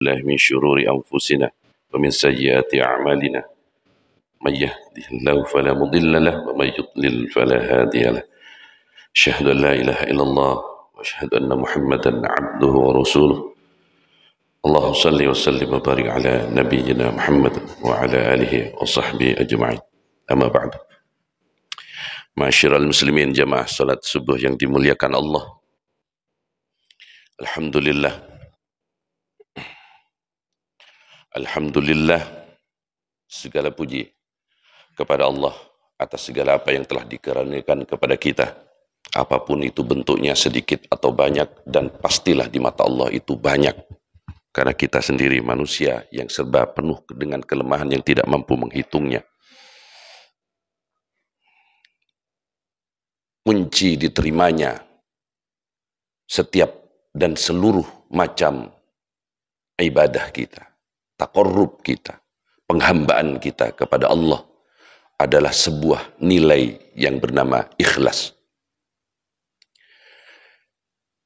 الله من شرور أنفسنا ومن سيئات أعمالنا من يهده الله فلا مضل له ومن يضلل فلا هادي له أشهد أن لا إله إلا الله وأشهد أن محمدا عبده ورسوله اللهم صل وسلم وبارك على نبينا محمد وعلى آله وصحبه أجمعين أما بعد Ma'asyiral muslimin jamaah salat subuh yang dimuliakan Allah. Alhamdulillah segala puji kepada Allah atas segala apa yang telah dikaruniakan kepada kita. Apapun itu bentuknya, sedikit atau banyak, dan pastilah di mata Allah itu banyak. Karena kita sendiri manusia yang serba penuh dengan kelemahan yang tidak mampu menghitungnya. Kunci diterimanya setiap dan seluruh macam ibadah kita, taqarrub kita, penghambaan kita kepada Allah adalah sebuah nilai yang bernama ikhlas.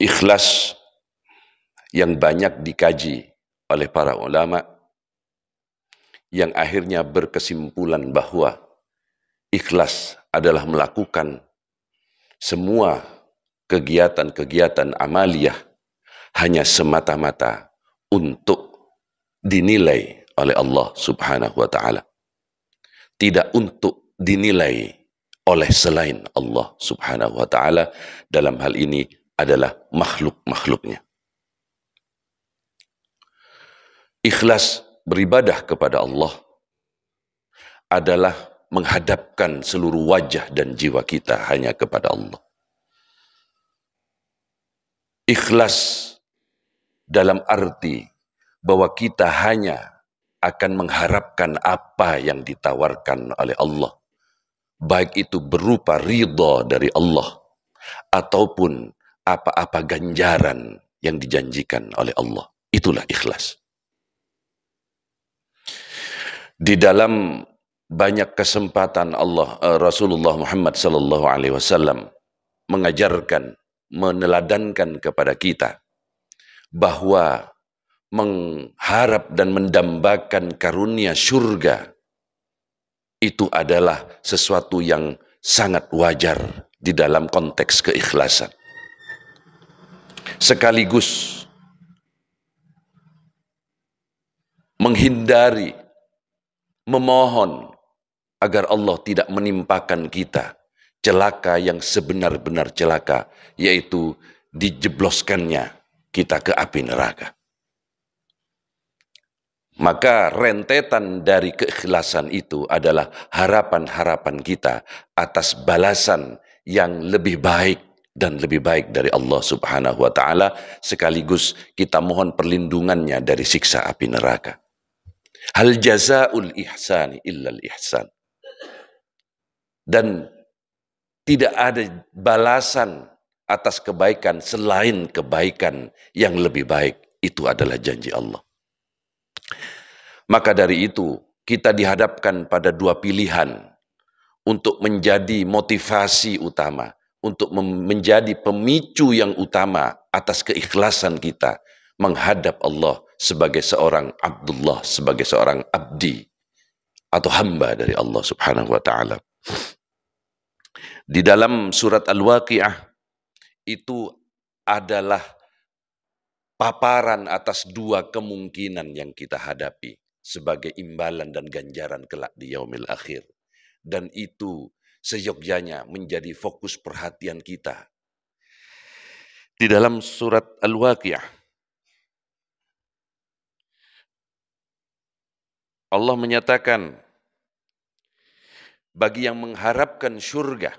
Ikhlas yang banyak dikaji oleh para ulama yang akhirnya berkesimpulan bahwa ikhlas adalah melakukan semua kegiatan-kegiatan amaliyah hanya semata-mata untuk dinilai oleh Allah Subhanahu wa Ta'ala, tidak untuk dinilai oleh selain Allah Subhanahu wa Ta'ala. Dalam hal ini adalah makhluk-makhluknya. Ikhlas beribadah kepada Allah adalah menghadapkan seluruh wajah dan jiwa kita hanya kepada Allah. Ikhlas dalam arti bahwa kita hanya akan mengharapkan apa yang ditawarkan oleh Allah, baik itu berupa ridha dari Allah ataupun apa-apa ganjaran yang dijanjikan oleh Allah. Itulah ikhlas. Di dalam banyak kesempatan Rasulullah Muhammad sallallahu alaihi wasallam mengajarkan, meneladankan kepada kita bahwa mengharap dan mendambakan karunia surga itu adalah sesuatu yang sangat wajar di dalam konteks keikhlasan. Sekaligus menghindari, memohon agar Allah tidak menimpakan kita celaka yang sebenar-benar celaka, yaitu dijebloskannya kita ke api neraka. Maka rentetan dari keikhlasan itu adalah harapan-harapan kita atas balasan yang lebih baik dan lebih baik dari Allah Subhanahu wa Ta'ala, sekaligus kita mohon perlindungannya dari siksa api neraka. Hal jazaul ihsani illal ihsan. Dan tidak ada balasan atas kebaikan selain kebaikan yang lebih baik. Itu adalah janji Allah. Maka dari itu kita dihadapkan pada dua pilihan untuk menjadi motivasi utama, untuk menjadi pemicu yang utama atas keikhlasan kita menghadap Allah sebagai seorang Abdullah, sebagai seorang abdi atau hamba dari Allah Subhanahu wa Ta'ala. Di dalam surat Al-Waqi'ah itu adalah paparan atas dua kemungkinan yang kita hadapi sebagai imbalan dan ganjaran kelak di yaumil akhir. Dan itu seyogyanya menjadi fokus perhatian kita. Di dalam surat Al-Waqi'ah Allah menyatakan bagi yang mengharapkan syurga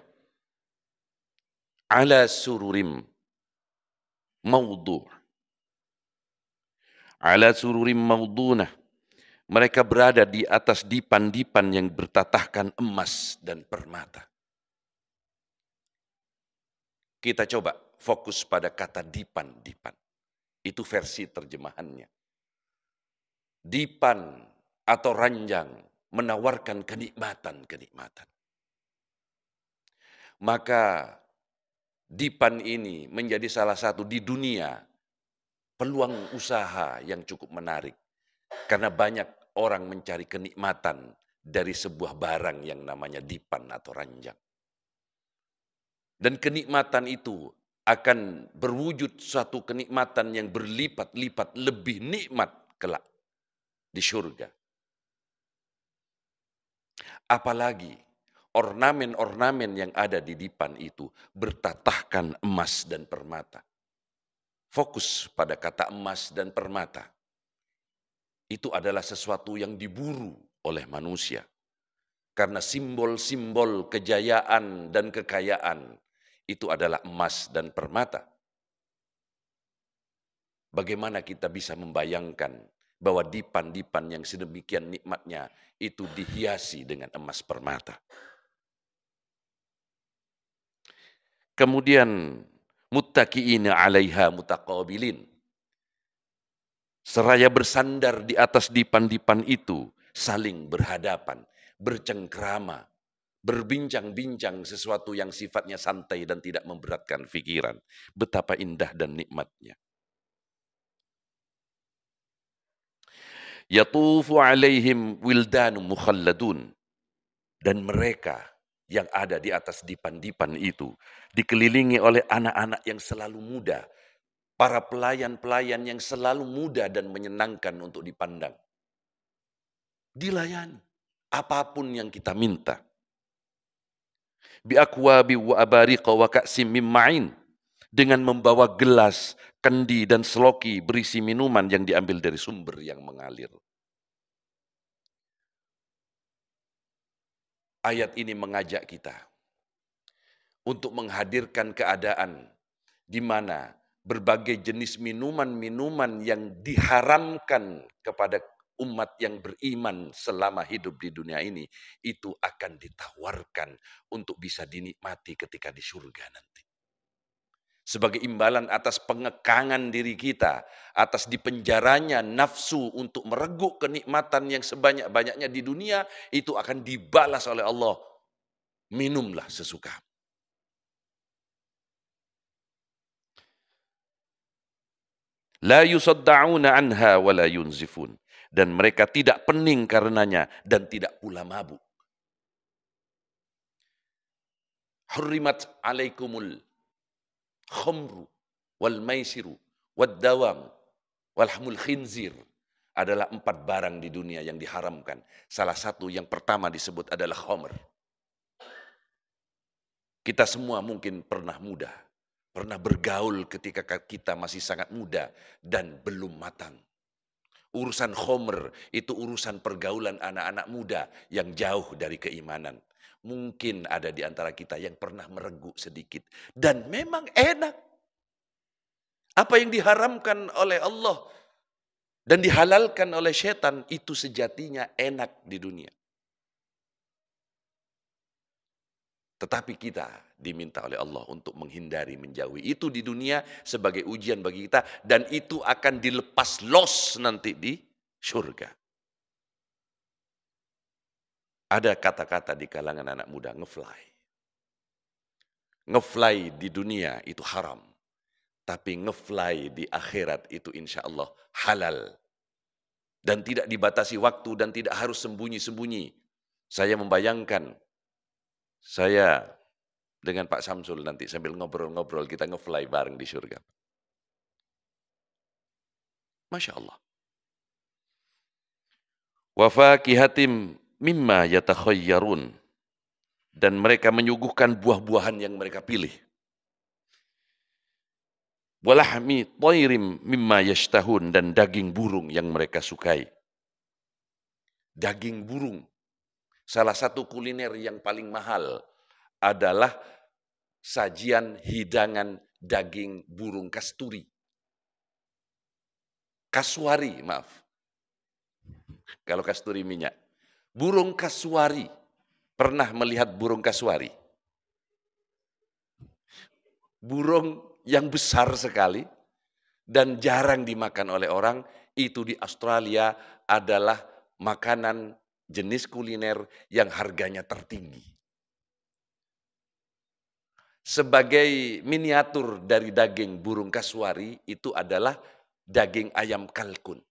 ala sururim mawdu' ala sururim mawdunah, mereka berada di atas dipan-dipan yang bertatahkan emas dan permata. Kita coba fokus pada kata dipan-dipan. Itu versi terjemahannya. Dipan atau ranjang menawarkan kenikmatan-kenikmatan. Maka dipan ini menjadi salah satu di dunia peluang usaha yang cukup menarik. Karena banyak orang mencari kenikmatan dari sebuah barang yang namanya dipan atau ranjang. Dan kenikmatan itu akan berwujud suatu kenikmatan yang berlipat-lipat lebih nikmat kelak di surga. Apalagi ornamen-ornamen yang ada di dipan itu bertatahkan emas dan permata. Fokus pada kata emas dan permata. Itu adalah sesuatu yang diburu oleh manusia. Karena simbol-simbol kejayaan dan kekayaan itu adalah emas dan permata. Bagaimana kita bisa membayangkan bahwa dipan-dipan yang sedemikian nikmatnya itu dihiasi dengan emas permata. Kemudian muttaqiina 'alaiha mutaqabilin. Seraya bersandar di atas dipan-dipan itu, saling berhadapan, bercengkrama, berbincang-bincang sesuatu yang sifatnya santai dan tidak memberatkan pikiran. Betapa indah dan nikmatnya. Yatufu 'alaihim wildanun mukhalladun. Dan mereka yang ada di atas dipan-dipan itu dikelilingi oleh anak-anak yang selalu muda, para pelayan-pelayan yang selalu muda dan menyenangkan untuk dipandang. Dilayani apapun yang kita minta. Bi akwabi wa abariqa wa ka'sim min ma'in, dengan membawa gelas, kendi dan seloki berisi minuman yang diambil dari sumber yang mengalir. Ayat ini mengajak kita untuk menghadirkan keadaan di mana berbagai jenis minuman-minuman yang diharamkan kepada umat yang beriman selama hidup di dunia ini, itu akan ditawarkan untuk bisa dinikmati ketika di surga nanti. Sebagai imbalan atas pengekangan diri kita, atas dipenjaranya nafsu untuk mereguk kenikmatan yang sebanyak-banyaknya di dunia, itu akan dibalas oleh Allah. Minumlah sesuka. La yusadda'una anha wa la yunzifun. Dan mereka tidak pening karenanya dan tidak pula mabuk. Hurrimat alaikumul khamru wal maisiru wad dawam wal hamul khinzir. Adalah 4 barang di dunia yang diharamkan. Salah satu yang pertama disebut adalah khamr. Kita semua mungkin pernah muda, pernah bergaul ketika kita masih sangat muda dan belum matang. Urusan khomer itu urusan pergaulan anak-anak muda yang jauh dari keimanan. Mungkin ada di antara kita yang pernah mereguk sedikit. Dan memang enak. Apa yang diharamkan oleh Allah dan dihalalkan oleh setan itu sejatinya enak di dunia. Tetapi kita diminta oleh Allah untuk menghindari, menjauhi itu di dunia sebagai ujian bagi kita. Dan itu akan dilepas los nanti di surga. Ada kata-kata di kalangan anak muda, ngefly. Ngefly di dunia itu haram. Tapi ngefly di akhirat itu insya Allah halal. Dan tidak dibatasi waktu dan tidak harus sembunyi-sembunyi. Saya membayangkan, saya dengan Pak Samsul nanti sambil ngobrol-ngobrol kita ngefly bareng di surga. Masya Allah. Wa fakihatim mimma yatakhayyarun. Dan mereka menyuguhkan buah-buahan yang mereka pilih. Walahmi toirim mimma yashtahun, dan daging burung yang mereka sukai. Daging burung. Salah satu kuliner yang paling mahal adalah sajian hidangan daging burung kasturi. Kasuari, maaf. Kalau kasturi minyak. Burung kasuari. Pernah melihat burung kasuari? Burung yang besar sekali dan jarang dimakan oleh orang, itu di Australia adalah makanan jenis kuliner yang harganya tertinggi. Sebagai miniatur dari daging burung kasuari itu adalah daging ayam kalkun.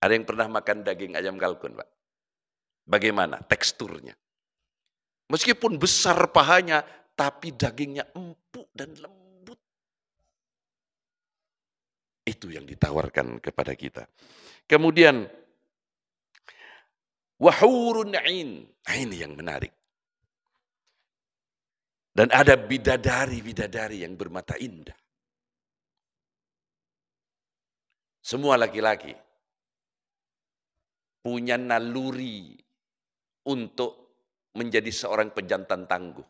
Ada yang pernah makan daging ayam kalkun, Pak? Bagaimana teksturnya? Meskipun besar pahanya, tapi dagingnya empuk dan lembut. Itu yang ditawarkan kepada kita. Kemudian, wahurun ain. Nah, ini yang menarik. Dan ada bidadari-bidadari yang bermata indah. Semua laki-laki punya naluri untuk menjadi seorang pejantan tangguh.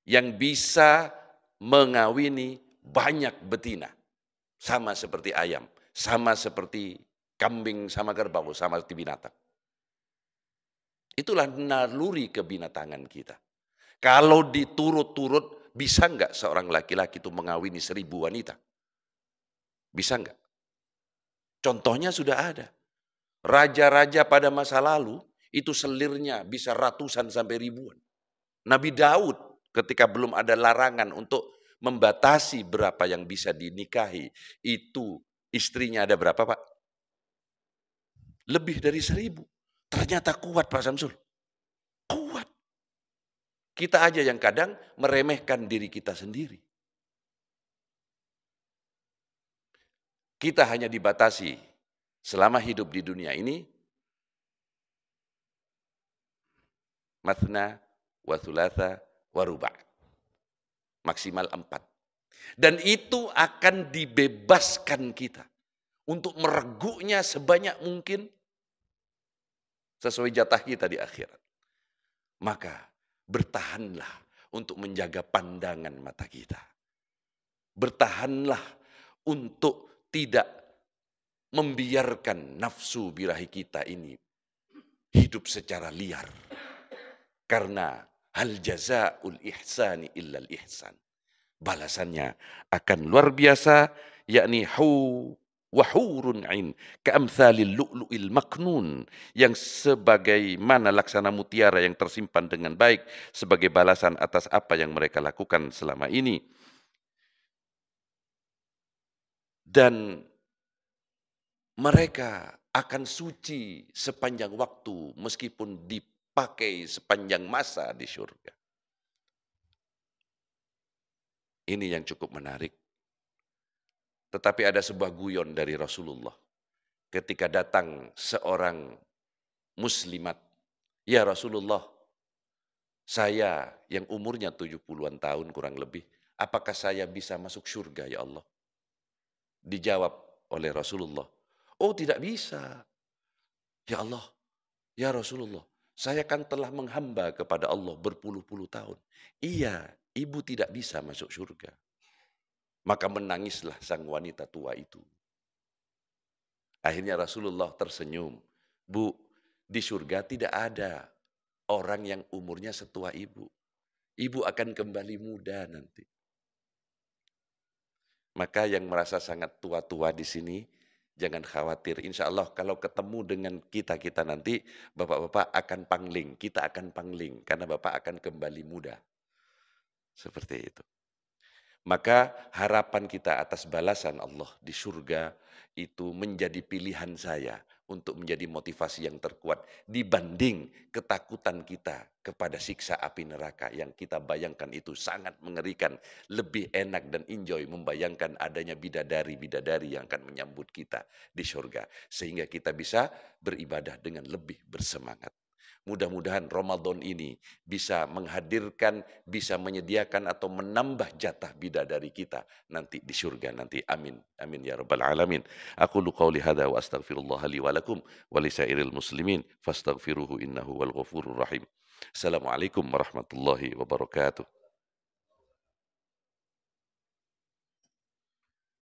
Yang bisa mengawini banyak betina. Sama seperti ayam, sama seperti kambing, sama kerbau, sama seperti binatang. Itulah naluri kebinatangan kita. Kalau diturut-turut, bisa enggak seorang laki-laki itu mengawini 1000 wanita? Bisa enggak? Contohnya sudah ada. Raja-raja pada masa lalu, itu selirnya bisa ratusan sampai ribuan. Nabi Daud ketika belum ada larangan untuk membatasi berapa yang bisa dinikahi, itu istrinya ada berapa, Pak? Lebih dari 1000. Ternyata kuat, Pak Samsul. Kuat. Kita aja yang kadang meremehkan diri kita sendiri. Kita hanya dibatasi selama hidup di dunia ini, mathna, wa thulatha, wa ruba'. Maksimal 4. Dan itu akan dibebaskan kita untuk mereguknya sebanyak mungkin sesuai jatah kita di akhirat. Maka bertahanlah untuk menjaga pandangan mata kita. Bertahanlah untuk tidak membiarkan nafsu birahi kita ini hidup secara liar. Karena hal jazaa'ul ihsani illal ihsan. Balasannya akan luar biasa, yakni wahurun ain ka'amthalil lu'lu'il maknun, yang sebagaimana laksana mutiara yang tersimpan dengan baik sebagai balasan atas apa yang mereka lakukan selama ini. Dan mereka akan suci sepanjang waktu meskipun dipakai sepanjang masa di surga. Ini yang cukup menarik. Tetapi ada sebuah guyon dari Rasulullah. Ketika datang seorang muslimat, ya Rasulullah, saya yang umurnya 70-an tahun kurang lebih, apakah saya bisa masuk surga ya Allah? Dijawab oleh Rasulullah, oh tidak bisa. Ya Allah, ya Rasulullah, saya kan telah menghamba kepada Allah berpuluh-puluh tahun. Iya, ibu tidak bisa masuk surga. Maka menangislah sang wanita tua itu. Akhirnya Rasulullah tersenyum. Bu, di surga tidak ada orang yang umurnya setua ibu. Ibu akan kembali muda nanti. Maka yang merasa sangat tua-tua di sini, jangan khawatir. Insya Allah kalau ketemu dengan kita nanti, bapak-bapak akan pangling. Kita akan pangling karena bapak akan kembali muda. Seperti itu. Maka harapan kita atas balasan Allah di surga itu menjadi pilihan saya untuk menjadi motivasi yang terkuat dibanding ketakutan kita kepada siksa api neraka yang kita bayangkan itu sangat mengerikan. Lebih enak dan enjoy membayangkan adanya bidadari-bidadari yang akan menyambut kita di surga. Sehingga kita bisa beribadah dengan lebih bersemangat. Mudah-mudahan Ramadan ini bisa menghadirkan, bisa menyediakan atau menambah jatah bidadari kita nanti di surga nanti. Amin. Amin ya rabbal alamin. Aqulu qauli hadza wa astaghfirullah li wa lakum wa lisairil muslimin fastaghfiruhu innahu wal ghafurur rahim. Assalamualaikum warahmatullahi wabarakatuh.